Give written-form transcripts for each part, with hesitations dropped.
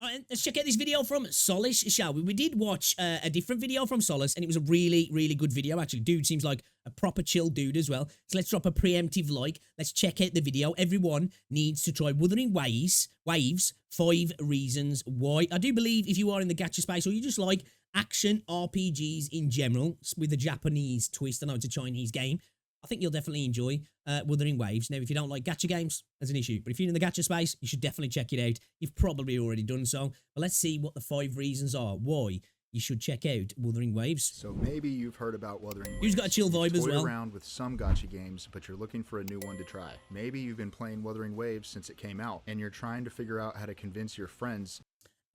Alright, let's check out this video from Solace, shall we? We did watch a different video from Solace, and it was a really, really good video, actually. Dude seems like a proper chill dude as well. So let's drop a preemptive like. Let's check out the video. Everyone needs to try Wuthering Waves, 5 reasons why. I do believe if you are in the gacha space, or you just like action RPGs in general, with a Japanese twist, I know it's a Chinese game, I think you'll definitely enjoy Wuthering Waves. Now, if you don't like gacha games, there's an issue. But if you're in the gacha space, you should definitely check it out. You've probably already done so. But let's see what the 5 reasons are why you should check out Wuthering Waves. So maybe you've heard about Wuthering Waves. Who's got a chill vibe as well? Toyed around with some gacha games, but you're looking for a new one to try. Maybe you've been playing Wuthering Waves since it came out, and you're trying to figure out how to convince your friends.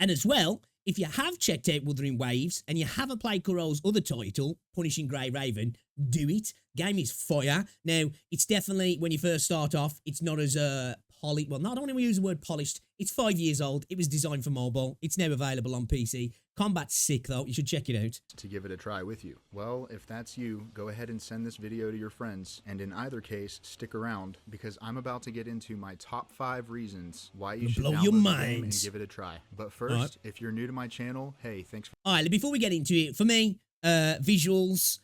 And as well, if you have checked out Wuthering Waves and you haven't played Kuro's other title, Punishing Grey Raven, do it. Game is fire. Now, it's definitely, when you first start off, it's not as polished. Well, no, I don't want to use the word polished. It's 5 years old. It was designed for mobile. It's now available on PC. Combat's sick, though. You should check it out. To give it a try with you. Well, if that's you, go ahead and send this video to your friends. And in either case, stick around, because I'm about to get into my top 5 reasons why you should download the game and give it a try. But first, if you're new to my channel, hey, thanks for... Alright, before we get into it, for me, visuals,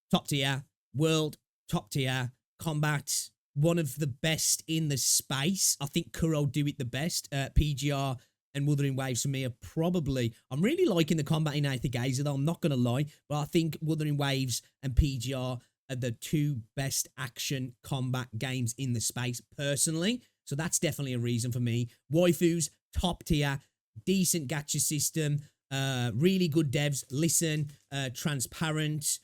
top tier. World, top tier. Combat, one of the best in the space. I think Kuro do it the best. PGR and Wuthering Waves for me are probably... I'm really liking the combat in Aether Gazer, though, I'm not going to lie. But I think Wuthering Waves and PGR are the 2 best action combat games in the space, personally. So that's definitely a reason for me. Waifus, top tier. Decent gacha system. Really good devs. Listen, transparent,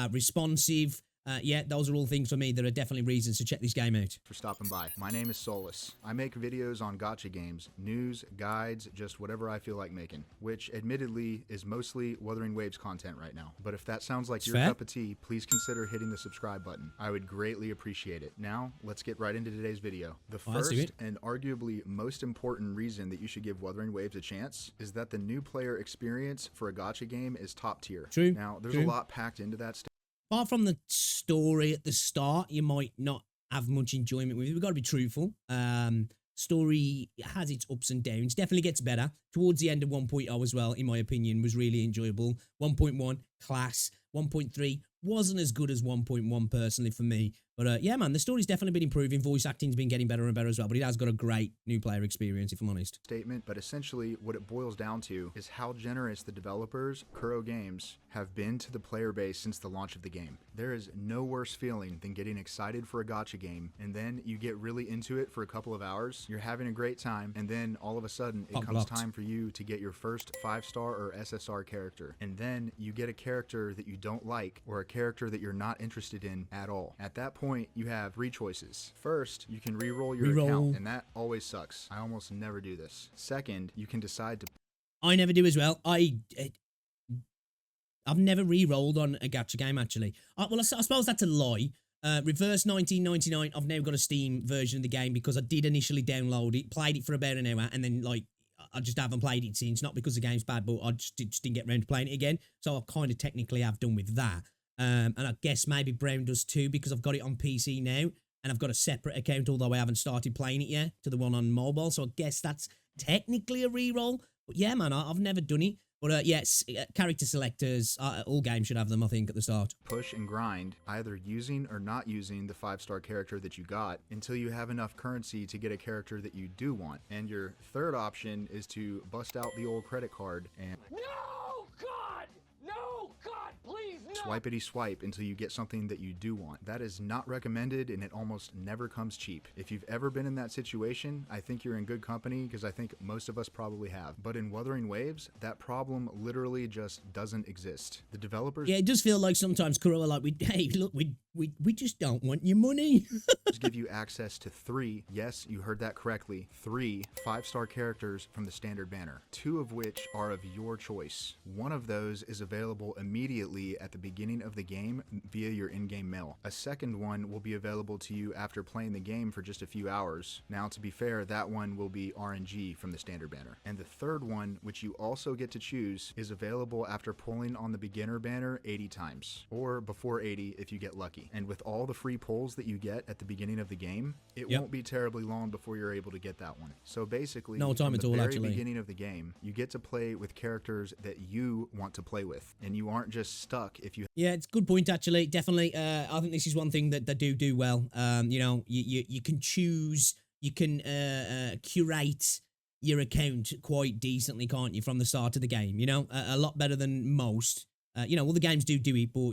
responsive. Yeah, those are all things for me that are definitely reasons to check this game out. For stopping by. My name is Solace. I make videos on gacha games, news, guides, just whatever I feel like making, which admittedly is mostly Wuthering Waves content right now. But if that sounds like your cup of tea, please consider hitting the subscribe button. I would greatly appreciate it. Now, let's get right into today's video. The first and arguably most important reason that you should give Wuthering Waves a chance is that the new player experience for a gacha game is top tier. True. Now, there's a lot packed into that stuff. Apart from the story at the start, you might not have much enjoyment with it. We've got to be truthful. Story has its ups and downs. Definitely gets better. Towards the end of 1.0 as well, in my opinion, was really enjoyable. 1.1, class. 1.3 wasn't as good as 1.1 personally for me. But yeah, man, the story's definitely been improving. Voice acting's been getting better and better as well. But it has got a great new player experience, if I'm honest. But essentially, what it boils down to is how generous the developers, Kuro Games, have been to the player base since the launch of the game. There is no worse feeling than getting excited for a gacha game, and then you get really into it for a couple of hours, you're having a great time, and then all of a sudden, it comes time for you to get your first 5-star or SSR character. And then you get a character that you don't like, or a character that you're not interested in at all. At that point, you have 3 choices. First, you can re-roll your account, and that always sucks. I almost never do this. Second, you can decide to... I never do as well. I've never re-rolled on a gacha game, actually. Well, I suppose that's a lie. Reverse 1999, I've now got a Steam version of the game because I did initially download it, played it for about an hour, and then, like, I just haven't played it since. Not because the game's bad, but I just didn't get around to playing it again. So I kind of technically have done with that. And I guess maybe Brown does too, because I've got it on PC now, and I've got a separate account, although I haven't started playing it yet, to the one on mobile. So I guess that's technically a re-roll. But yeah, man, I've never done it. But yes, character selectors, all games should have them, I think, at the start. Push and grind, either using or not using the 5-star character that you got, until you have enough currency to get a character that you do want. And your third option is to bust out the old credit card and... No, God! No, God, please, no! Swipity swipe until you get something that you do want. That is not recommended, and it almost never comes cheap. If you've ever been in that situation, I think you're in good company, because I think most of us probably have. But in Wuthering Waves, that problem literally just doesn't exist. The developers... Yeah, it does feel like sometimes Kuro are like, hey, look, we just don't want your money. give you access to 3, yes, you heard that correctly, 3 5-star characters from the standard banner, 2 of which are of your choice. One of those is available immediately at the beginning of the game via your in-game mail. A second one will be available to you after playing the game for just a few hours. Now, to be fair, that one will be RNG from the standard banner. And the third one, which you also get to choose, is available after pulling on the beginner banner 80 times, or before 80 if you get lucky. And with all the free pulls that you get at the beginning of the game, it Yep. won't be terribly long before you're able to get that one. So basically, No time from at the all, very actually. beginning of the game, you get to play with characters that you want to play with, and you aren't just stuck if you Yeah, it's a good point, actually. Definitely. I think this is one thing that they do well. You can choose, you can curate your account quite decently, can't you, from the start of the game? A lot better than most. All the games do it, but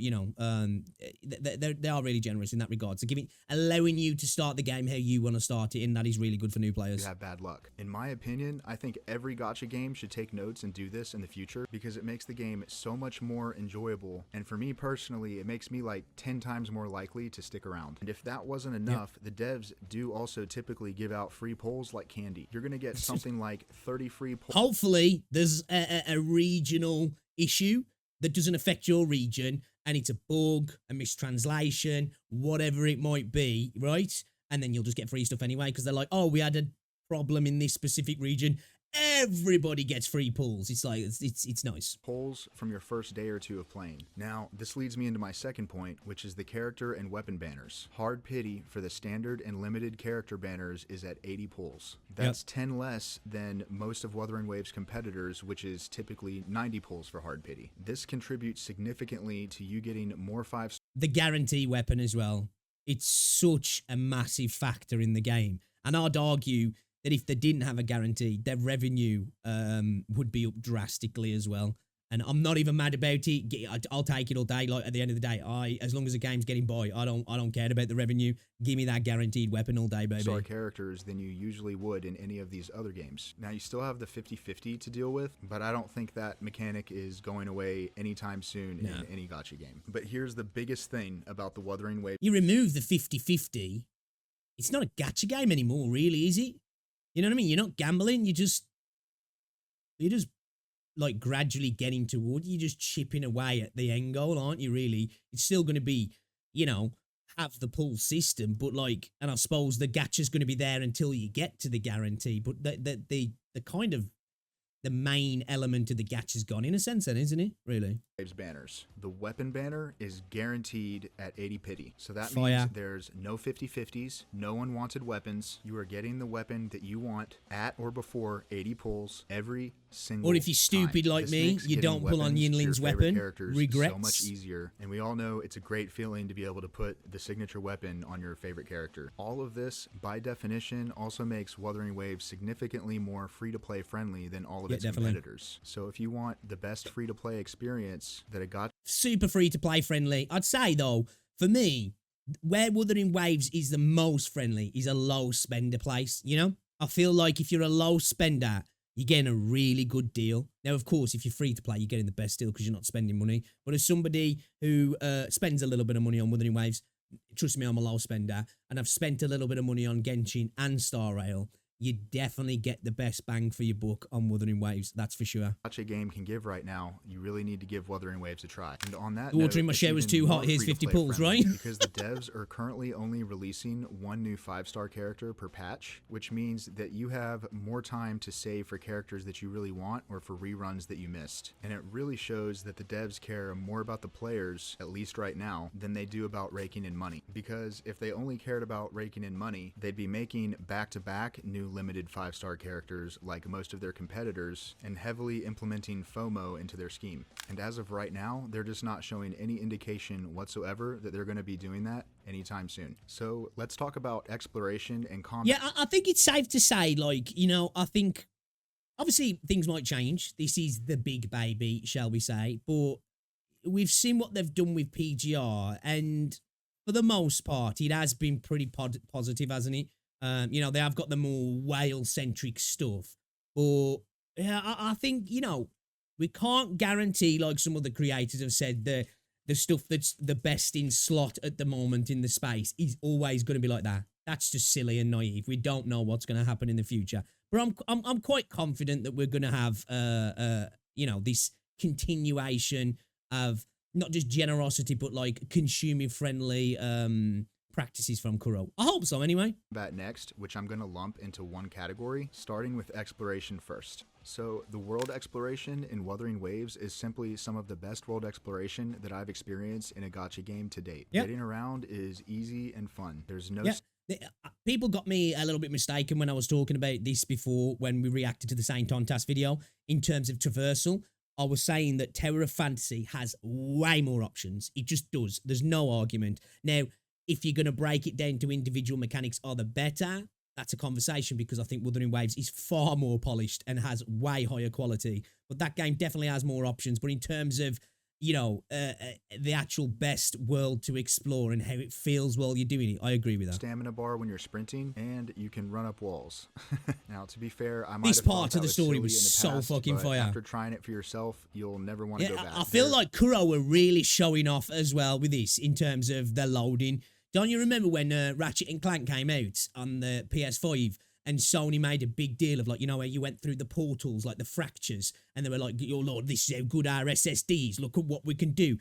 they are really generous in that regard. So allowing you to start the game how you want to start it, and that is really good for new players. have bad luck. In my opinion, I think every gacha game should take notes and do this in the future because it makes the game so much more enjoyable. And for me personally, it makes me like 10 times more likely to stick around. And if that wasn't enough, the devs do also typically give out free pulls like candy. You're going to get something like 30 free pulls. Hopefully, there's a regional issue that doesn't affect your region, and it's a bug, a mistranslation, whatever it might be, right? And then you'll just get free stuff anyway, because they're like, oh, we had a problem in this specific region. Everybody gets free pulls. It's like, it's nice. Pulls from your first day or two of playing. Now, this leads me into my second point, which is the character and weapon banners. Hard pity for the standard and limited character banners is at 80 pulls. That's 10 less than most of Wuthering Waves competitors, which is typically 90 pulls for hard pity. This contributes significantly to you getting more 5 The guarantee weapon as well. It's such a massive factor in the game. And I'd argue that if they didn't have a guarantee, their revenue would be up drastically as well. And I'm not even mad about it. I'll take it all day. Like at the end of the day, as long as the game's getting by, I don't care about the revenue. Give me that guaranteed weapon all day, baby. star characters than you usually would in any of these other games. Now, you still have the 50-50 to deal with, but I don't think that mechanic is going away anytime soon in any gacha game. But here's the biggest thing about the Wuthering Waves. You remove the 50-50, it's not a gacha game anymore, really, is it? You know what I mean? You're not gambling. You're just like gradually getting toward. You're just chipping away at the end goal, aren't you? Really, it's still going to be, have the pull system, but and I suppose the gacha's going to be there until you get to the guarantee. But the kind of the main element of the gacha's gone in a sense, then, isn't it? Really. Waves banners. The weapon banner is guaranteed at 80 pity. So that Fire. means there's no 50-50s, no unwanted weapons. You are getting the weapon that you want at or before 80 pulls every single Or if you're stupid time. like This me, makes you getting don't pull on weapons to your Yinling's favorite weapon. characters Regrets. so much easier. And we all know it's a great feeling to be able to put the signature weapon on your favorite character. All of this, by definition, also makes Wuthering Waves significantly more free-to-play friendly than all of its competitors. So if you want the best free-to-play experience that a gacha Super free to play friendly. I'd say though, for me, where Wuthering Waves is the most friendly is a low spender place. I feel like if you're a low spender, you're getting a really good deal. Now, of course, if you're free to play, you're getting the best deal because you're not spending money. But as somebody who spends a little bit of money on Wuthering Waves, trust me, I'm a low spender, and I've spent a little bit of money on Genshin and Star Rail. You definitely get the best bang for your buck on Wuthering Waves, that's for sure. gacha game can give right now, you really need to give Wuthering Waves a try. And on that The water note, in my it's shower was even too hot. more Here's 50 free-to-play pulls, friendly right? Because the devs are currently only releasing one new 5-star character per patch, which means that you have more time to save for characters that you really want or for reruns that you missed. And it really shows that the devs care more about the players, at least right now, than they do about raking in money. Because if they only cared about raking in money, they'd be making back-to-back new limited 5-star characters like most of their competitors and heavily implementing FOMO into their scheme. And as of right now, they're just not showing any indication whatsoever that they're going to be doing that anytime soon. So let's talk about exploration and combat. Yeah, I think it's safe to say, I think obviously things might change. This is the big baby, shall we say, but we've seen what they've done with PGR, and for the most part, it has been pretty positive, hasn't it? They have got the more whale-centric stuff, but yeah, I think, we can't guarantee, like some other creators have said, the stuff that's the best in slot at the moment in the space is always going to be like that. That's just silly and naive. We don't know what's going to happen in the future, but I'm quite confident that we're going to have this continuation of not just generosity, but like consumer friendly practices from Kuro. I hope so anyway. That next, which I'm going to lump into one category, starting with exploration first. So the world exploration in Wuthering Waves is simply some of the best world exploration that I've experienced in a gacha game to date. Yep. Getting around is easy and fun. There's no... People got me a little bit mistaken when I was talking about this before when we reacted to the Saint Tontas video in terms of traversal. I was saying that Terror of Fantasy has way more options. It just does. There's no argument. Now, if you're going to break it down to individual mechanics, are the better? That's a conversation because I think Wuthering Waves is far more polished and has way higher quality. But that game definitely has more options. But in terms of, you know, the actual best world to explore and how it feels while you're doing it, I agree with that. Stamina bar when you're sprinting, and you can run up walls. Now, to be fair, I might this have thought part that of the story was silly in the so past, fucking but fire. After trying it for yourself, you'll never want to go back. I feel like Kuro were really showing off as well with this in terms of their loading. Don't you remember when Ratchet and Clank came out on the PS5 and Sony made a big deal of, like, you know, where you went through the portals, like the fractures, and they were like, oh Lord, this is how good our SSDs, look at what we can do.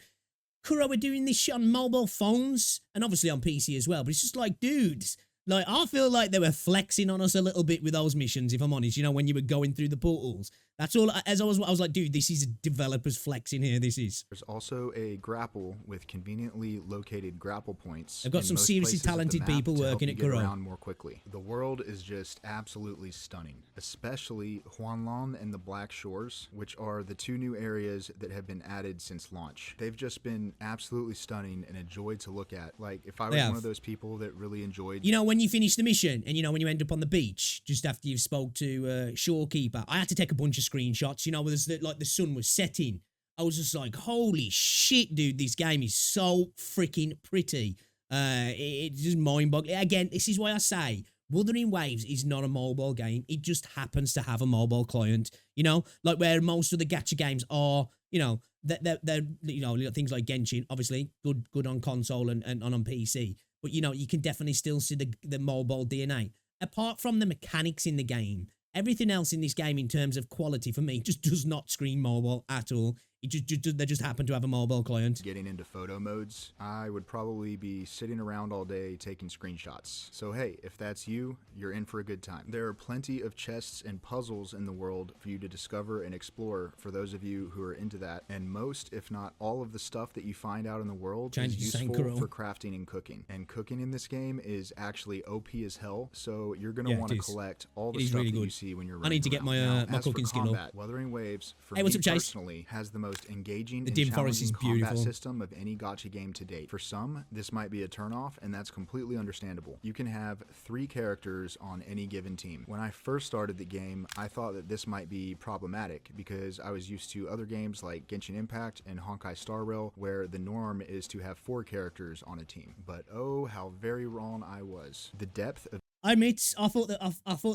Kuro were doing this shit on mobile phones and obviously on PC as well, but it's just like, dudes, like, I feel like they were flexing on us a little bit with those missions, if I'm honest, you know, when you were going through the portals. That's all, I was like, dude, this is developers flexing here, this is. There's also a grapple with conveniently located grapple points. They've got some seriously talented people working at Kuro. Around more quickly. The world is just absolutely stunning, especially Huanlan and the Black Shores, which are the two new areas that have been added since launch. They've just been absolutely stunning and a joy to look at. Like, if I was one of those people that really enjoyed... You know, when you finish the mission and, you know, when you end up on the beach, just after you've spoke to Shorekeeper, I had to take a bunch of screenshots, you know, where like the sun was setting. I was just like, holy shit, dude, this game is so freaking pretty. It's just mind-boggling. Again, this is why I say Wuthering Waves is not a mobile game. It just happens to have a mobile client, you know, like where most of the gacha games are, you know, they're you know, things like Genshin, obviously good on console and on PC. But, you know, you can definitely still see the mobile DNA. Apart from the mechanics in the game, everything else in this game in terms of quality for me just does not scream mobile at all. They just happen to have a mobile client. Getting into photo modes, I would probably be sitting around all day taking screenshots. So hey, if that's you, you're in for a good time. There are plenty of chests and puzzles in the world for you to discover and explore for those of you who are into that. And most, if not all of the stuff that you find out in the world is useful for crafting and cooking. And cooking in this game is actually OP as hell, so you're going to want to collect all the stuff that you see when you're running I need to get my my cooking skill up. Wuthering Waves, for me personally, has the most engaging and challenging combat system of any gacha game to date. For some, this might be a turnoff, and that's completely understandable. You can have 3 characters on any given team. When I first started the game, I thought that this might be problematic because I was used to other games like Genshin Impact and Honkai Star Rail, where the norm is to have 4 characters on a team. But oh, how very wrong I was. The depth of I admit, I thought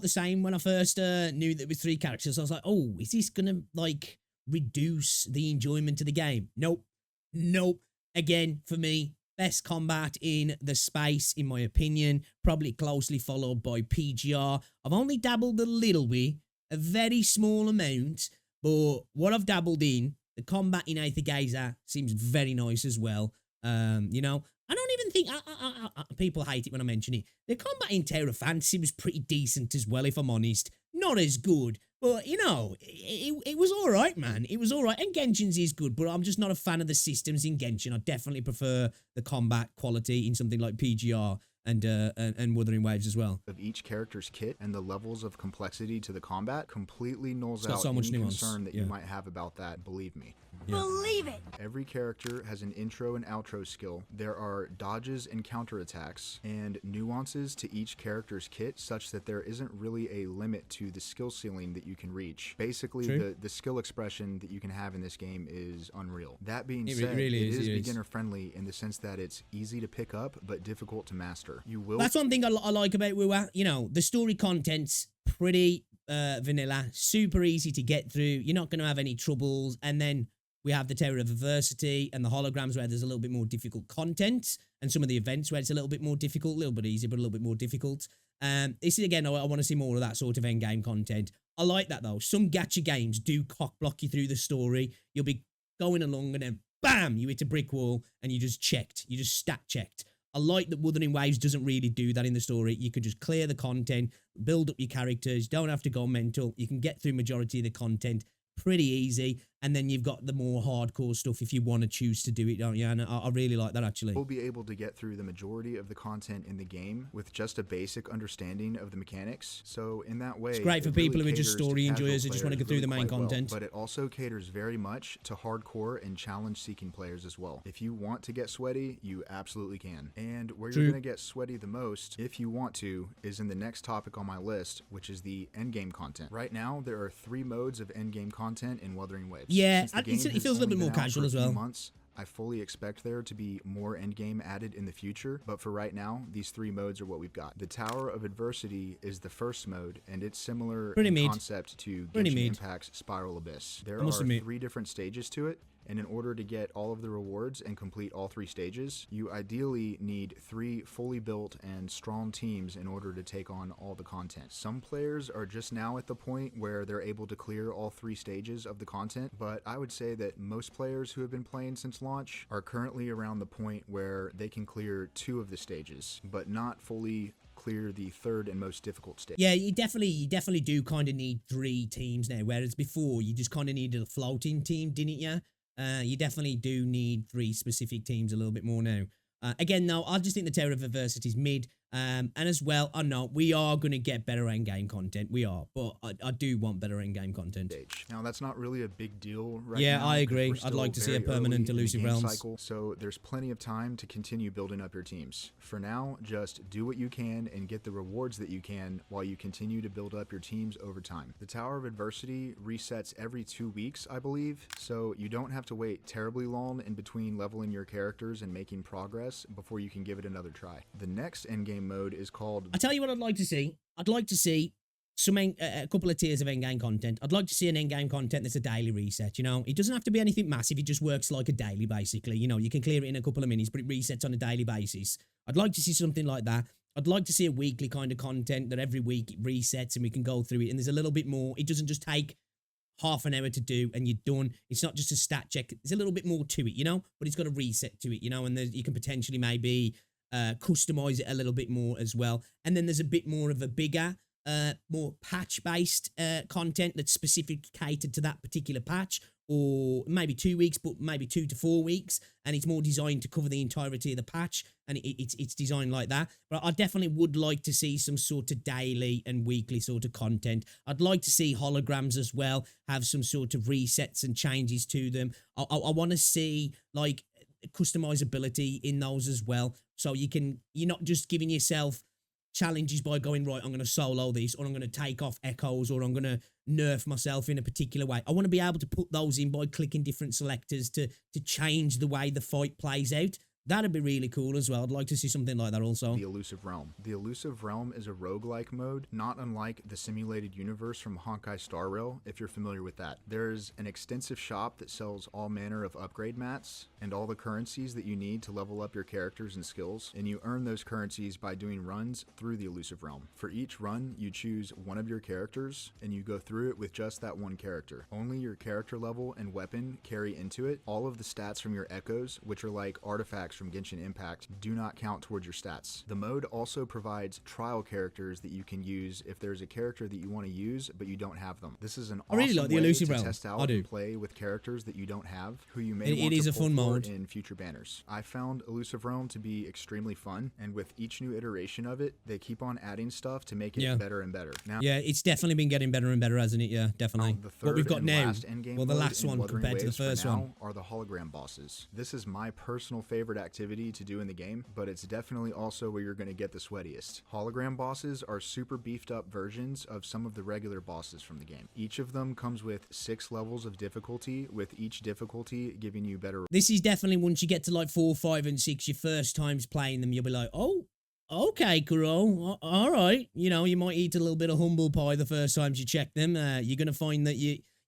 the same when I first knew that it was 3 characters. I was like, oh, is this gonna like reduce the enjoyment of the game? Nope. Again, for me, best combat in the space, in my opinion, probably closely followed by PGR. I've only dabbled a little bit, a very small amount, but what I've dabbled in, the combat in Aether Gazer seems very nice as well. You know, I don't even think people hate it when I mention it. The combat in Terror of Fantasy was pretty decent as well, if I'm honest. Not as good, but, you know, it was all right, man. It was all right. And Genshin's is good, but I'm just not a fan of the systems in Genshin. I definitely prefer the combat quality in something like PGR and Wuthering Waves as well. Of each character's kit and the levels of complexity to the combat completely nulls out so much any nuance. concern that you might have about that, believe me. Believe it! Every character has an intro and outro skill. There are dodges and counterattacks, and nuances to each character's kit such that there isn't really a limit to the skill ceiling that you can reach. Basically, the skill expression that you can have in this game is unreal. That being said, it is beginner-friendly in the sense that it's easy to pick up, but difficult to master. That's one thing I like about WoW. You know, the story content's pretty vanilla, super easy to get through. You're not going to have any troubles, and then we have the Terror of Adversity and the holograms where there's a little bit more difficult content, and some of the events where it's a little bit more difficult, a little bit easier, but a little bit more difficult. This is, again, I want to see more of that sort of end-game content. I like that, though. Some gacha games do cock-block you through the story. You'll be going along, and then, bam, you hit a brick wall, and you just checked. You just stat-checked. I like that Wuthering Waves doesn't really do that in the story. You can just clear the content, build up your characters, don't have to go mental. You can get through majority of the content pretty easy, and then you've got the more hardcore stuff if you want to choose to do it, don't you? And I really like that, actually. We'll be able to get through the majority of the content in the game with just a basic understanding of the mechanics. So in that way, It's great for people who are just story enjoyers who just want to go get through the main content. But it also caters very much to hardcore and challenge-seeking players as well. If you want to get sweaty, you absolutely can. And where you're going to get sweaty the most, if you want to, is in the next topic on my list, which is the endgame content. Right now, there are 3 modes of endgame content in Wuthering Waves. Yeah, it feels a little bit more casual as well. Months, I fully expect there to be more endgame added in the future, but for right now, these 3 modes are what we've got. The Tower of Adversity is the first mode, and it's similar in concept to Genshin Impact's Spiral Abyss. There are 3 different stages to it, and in order to get all of the rewards and complete all 3 stages, you ideally need 3 fully built and strong teams in order to take on all the content. Some players are just now at the point where they're able to clear all 3 stages of the content, but I would say that most players who have been playing since launch are currently around the point where they can clear 2 of the stages, but not fully clear the 3rd and most difficult stage. Yeah, you definitely do kind of need 3 teams now, whereas before you just kind of needed a floating team, didn't you? You definitely do need 3 specific teams a little bit more now. Again, though, I just think the Tower of Adversity is mid. And as well, I know we are going to get better end-game content. We are, but I do want better end-game content. Now, that's not really a big deal right now. Yeah, I agree. I'd like to see a permanent Elusive Realms cycle, so there's plenty of time to continue building up your teams. For now, just do what you can and get the rewards that you can while you continue to build up your teams over time. The Tower of Adversity resets every 2 weeks, I believe, so you don't have to wait terribly long in between leveling your characters and making progress before you can give it another try. The next endgame mode is called... I tell you what I'd like to see. I'd like to see a couple of tiers of endgame content. I'd like to see an endgame content that's a daily reset, you know? It doesn't have to be anything massive. It just works like a daily, basically. You know, you can clear it in a couple of minutes, but it resets on a daily basis. I'd like to see something like that. I'd like to see a weekly kind of content that every week it resets and we can go through it and there's a little bit more. It doesn't just take half an hour to do and you're done. It's not just a stat check. There's a little bit more to it, you know? But it's got a reset to it, you know? And you can potentially maybe... customize it a little bit more as well. And then there's a bit more of a bigger, more patch-based content that's specifically catered to that particular patch, or maybe 2 weeks, but maybe 2 to 4 weeks, and it's more designed to cover the entirety of the patch, and it's designed like that. But I definitely would like to see some sort of daily and weekly sort of content. I'd like to see holograms as well, have some sort of resets and changes to them. I want to see, like, customizability in those as well, so you're not just giving yourself challenges by going, right, I'm going to solo this, or I'm going to take off echoes, or I'm going to nerf myself in a particular way. I want to be able to put those in by clicking different selectors to change the way the fight plays out. That'd be really cool as well. I'd like to see something like that also. The Elusive Realm. The Elusive Realm is a roguelike mode, not unlike the simulated universe from Honkai Star Rail, if you're familiar with that. There's an extensive shop that sells all manner of upgrade mats and all the currencies that you need to level up your characters and skills, and you earn those currencies by doing runs through the Elusive Realm. For each run, you choose one of your characters, and you go through it with just that one character. Only your character level and weapon carry into it. All of the stats from your echoes, which are like artifacts from Genshin Impact, do not count towards your stats. The mode also provides trial characters that you can use if there's a character that you want to use but you don't have them. This is an awesome like the way Elusive to Realm. test out and play with characters that you don't have, who you may want it is to a pull fun forward mode in future banners. I found Elusive Realm to be extremely fun, and with each new iteration of it, they keep on adding stuff to make it better and better. Now, yeah, it's definitely been getting better and better, hasn't it? Yeah, definitely. What we've got now, well, the last one compared to the first one, are the hologram bosses. This is my personal favorite activity to do in the game, but it's definitely also where you're going to get the sweatiest. Hologram bosses are super beefed up versions of some of the regular bosses from the game. Each of them comes with 6 levels of difficulty, with each difficulty giving you better... This is definitely, once you get to like 4, 5, and 6, your first times playing them, you'll be like, oh, okay, Kuro, all right. You know, you might eat a little bit of humble pie the first times you check them. You're going to find that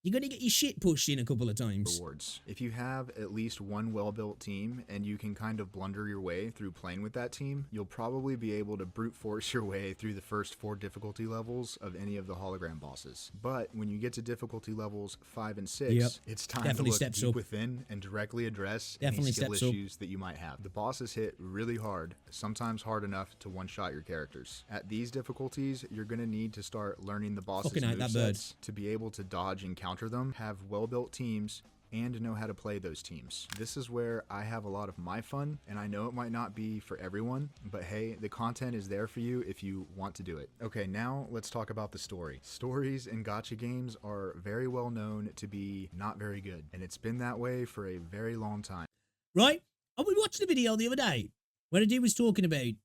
you're going to get your shit pushed in a couple of times. Rewards. If you have at least one well-built team and you can kind of blunder your way through playing with that team, you'll probably be able to brute force your way through the first 4 difficulty levels of any of the hologram bosses. But when you get to difficulty levels 5 and 6, it's time to look deep within and directly address any skill issues that you might have. The bosses hit really hard, sometimes hard enough to one-shot your characters. At these difficulties, you're going to need to start learning the boss's movesets to be able to dodge and counter them, have well-built teams, and know how to play those teams. This is where I have a lot of my fun, and I know it might not be for everyone, but hey, the content is there for you if you want to do it. Okay, now let's talk about the story. Stories in gacha games are very well known to be not very good, and it's been that way for a very long time. Right? I was watching a video the other day where a dude was talking about, I can't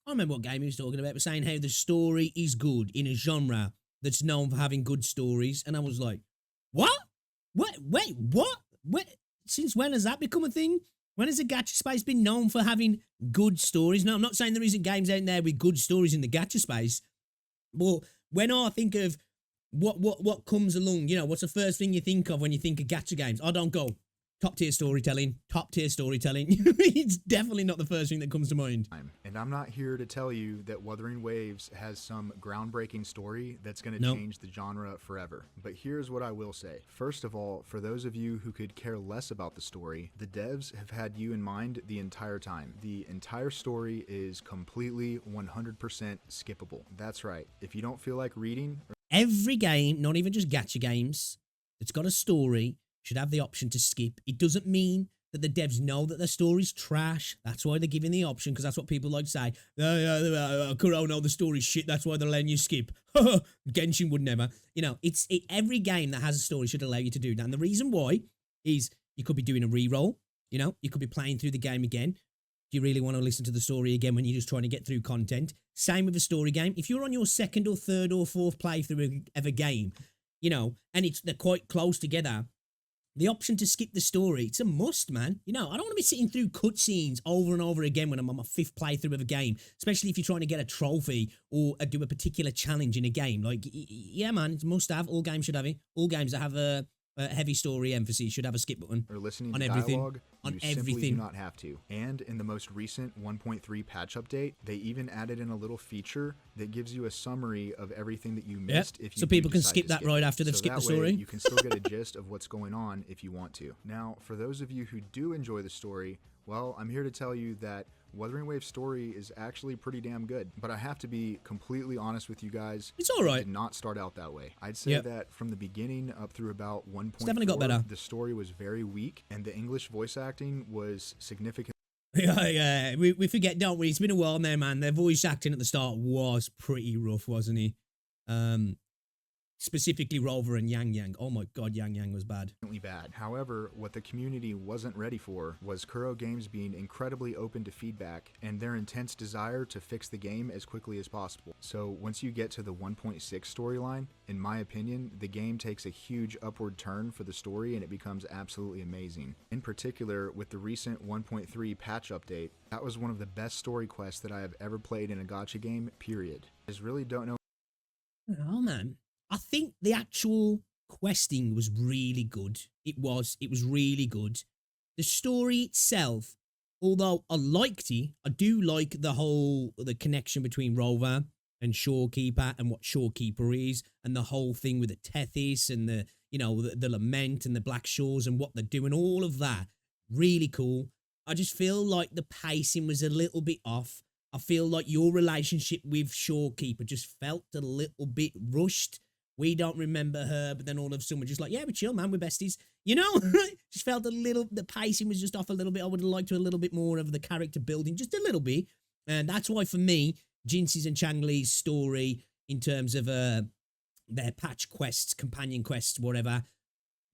remember what game he was talking about, but saying how the story is good in a genre that's known for having good stories, and I was like, what? Wait, what? Since when has that become a thing? When has the gacha space been known for having good stories? No, I'm not saying there isn't games out there with good stories in the gacha space. But when I think of what comes along, you know, what's the first thing you think of when you think of gacha games? I don't go, top tier storytelling. It's definitely not the first thing that comes to mind. And I'm not here to tell you that Wuthering Waves has some groundbreaking story that's going to change the genre forever. But here's what I will say. First of all, for those of you who could care less about the story, the devs have had you in mind the entire time. The entire story is completely 100% skippable. That's right. If you don't feel like reading... Every game, not even just gacha games, that's got a story should have the option to skip. It doesn't mean that the devs know that their story's trash. That's why they're giving the option, because that's what people like to say. Kuro, no, the story's shit. That's why they're letting you skip. Genshin would never. You know, every game that has a story should allow you to do that. And the reason why is you could be doing a re-roll. You know, you could be playing through the game again. Do you really want to listen to the story again when you're just trying to get through content? Same with a story game. If you're on your 2nd or 3rd or 4th playthrough of a game, you know, and they're quite close together, the option to skip the story, it's a must, man. You know, I don't want to be sitting through cutscenes over and over again when I'm on my 5th playthrough of a game, especially if you're trying to get a trophy or do a particular challenge in a game. Like, yeah, man, it's must have. All games should have it. All games that have a heavy story emphasis should have a skip button. Or listening on to everything. Dialogue, on you everything. Simply do not have to. And in the most recent 1.3 patch update, they even added in a little feature that gives you a summary of everything that you missed. If you so people can skip that right after they've skipped the story. You can still get a gist of what's going on if you want to. Now, for those of you who do enjoy the story, well, I'm here to tell you that Wuthering Waves' story is actually pretty damn good, but I have to be completely honest with you guys. It's all right. It did not start out that way. I'd say that from the beginning up through about 1.4, it's definitely got better. The story was very weak, and the English voice acting was significant. Yeah, we forget, don't we? It's been a while now, man. Their voice acting at the start was pretty rough, wasn't he? Specifically Rover and Yang Yang. Oh my god, Yang Yang was bad. Bad. However, what the community wasn't ready for was Kuro Games being incredibly open to feedback and their intense desire to fix the game as quickly as possible. So once you get to the 1.6 storyline, in my opinion, the game takes a huge upward turn for the story and it becomes absolutely amazing. In particular, with the recent 1.3 patch update, that was one of the best story quests that I have ever played in a gacha game, period. I just really don't know. Oh man. I think the actual questing was really good. It was really good. The story itself, although I liked it, I do like the connection between Rover and Shorekeeper and what Shorekeeper is, and the whole thing with the Tethys and the Lament and the Black Shores and what they're doing, all of that. Really cool. I just feel like the pacing was a little bit off. I feel like your relationship with Shorekeeper just felt a little bit rushed. We don't remember her, but then all of a sudden we're just like, yeah, we're chill, man, we're besties. You know? Just felt the pacing was just off a little bit. I would have liked a little bit more of the character building, just a little bit. And that's why, for me, Jinxie's and Changli's story, in terms of their patch quests, companion quests, whatever,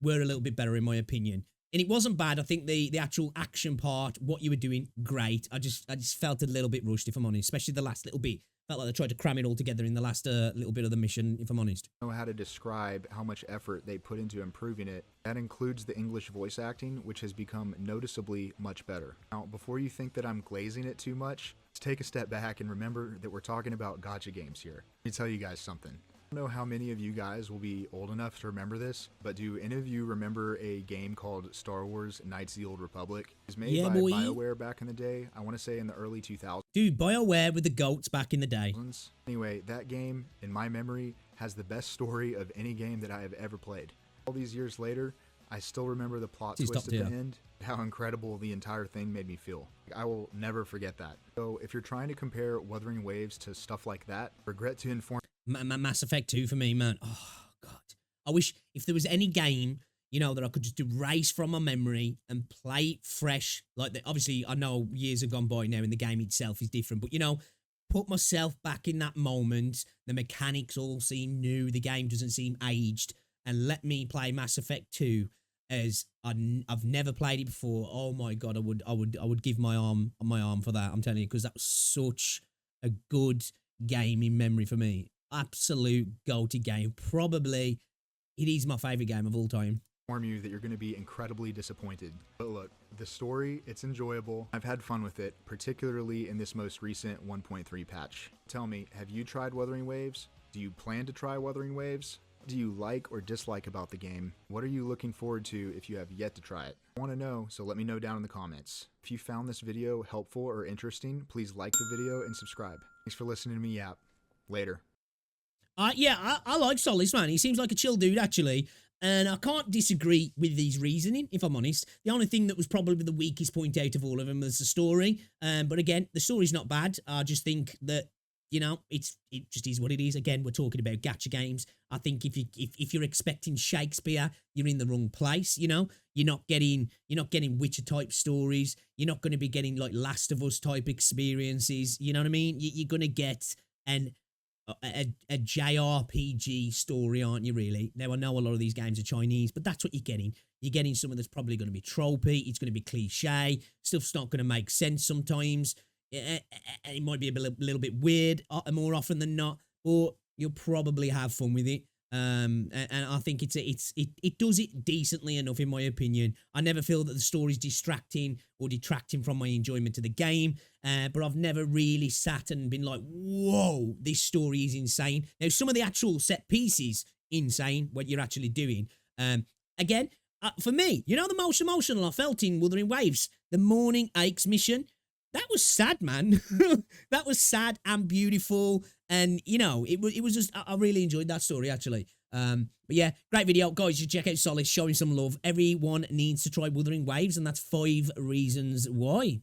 were a little bit better, in my opinion. And it wasn't bad. I think the actual action part, what you were doing, great. I just felt a little bit rushed, if I'm honest, especially the last little bit. Felt like they tried to cram it all together in the last little bit of the mission, if I'm honest. I don't know how to describe how much effort they put into improving it. That includes the English voice acting, which has become noticeably much better. Now, before you think that I'm glazing it too much, let's take a step back and remember that we're talking about gacha games here. Let me tell you guys something. I don't know how many of you guys will be old enough to remember this, but do any of you remember a game called Star Wars Knights of the Old Republic? It was made Yeah, by boy. BioWare back in the day. I want to say in the early 2000s. Dude, BioWare with the goats back in the day. Anyway, that game, in my memory, has the best story of any game that I have ever played. All these years later, I still remember the plot It's twist top at the tier. end, how incredible the entire thing made me feel. I will never forget that. So if you're trying to compare Wuthering Waves to stuff like that, regret to inform Mass Effect 2 for me, man. Oh, God. I wish if there was any game, you know, that I could just erase from my memory and play it fresh. Like, obviously, I know years have gone by now and the game itself is different, but, you know, put myself back in that moment. The mechanics all seem new. The game doesn't seem aged. And let me play Mass Effect 2 as I've never played it before. Oh my God, I would give my arm for that. I'm telling you, because that was such a good game in memory for me. Absolute go-to game. Probably it is my favorite game of all time. you that you're going to be incredibly disappointed. But look, the story, it's enjoyable. I've had fun with it, particularly in this most recent 1.3 patch. Tell me, have you tried Wuthering Waves? Do you plan to try Wuthering Waves? What do you like or dislike about the game? What are you looking forward to if you have yet to try it? I want to know, so let me know down in the comments. If you found this video helpful or interesting, please like the video and subscribe. Thanks for listening to me yap. Later. Yeah, I like Solace, man. He seems like a chill dude, actually. And I can't disagree with his reasoning, if I'm honest. The only thing that was probably the weakest point out of all of them was the story. But again, the story's not bad. I just think that, you know, it just is what it is. Again, we're talking about gacha games. I think if you're expecting Shakespeare, you're in the wrong place. You know, you're not getting Witcher type stories. You're not going to be getting like Last of Us type experiences. You know what I mean? You're going to get a JRPG story, aren't you, really? Now, I know a lot of these games are Chinese, but that's what you're getting. You're getting something that's probably going to be tropey. It's going to be cliche. Stuff's not going to make sense sometimes. It might be a little bit weird more often than not, but you'll probably have fun with it. And I think it does it decently enough, in my opinion. I never feel that the story's distracting or detracting from my enjoyment of the game. But I've never really sat and been like, whoa, this story is insane. Now, some of the actual set pieces, insane, what you're actually doing. Again, for me, you know, the most emotional I felt in Wuthering Waves, the Morning Aches mission. That was sad, man. That was sad and beautiful. And, you know, it was just, I really enjoyed that story, actually. But yeah, great video. Guys, you check out Solace, showing some love. Everyone needs to try Wuthering Waves, and that's 5 reasons why.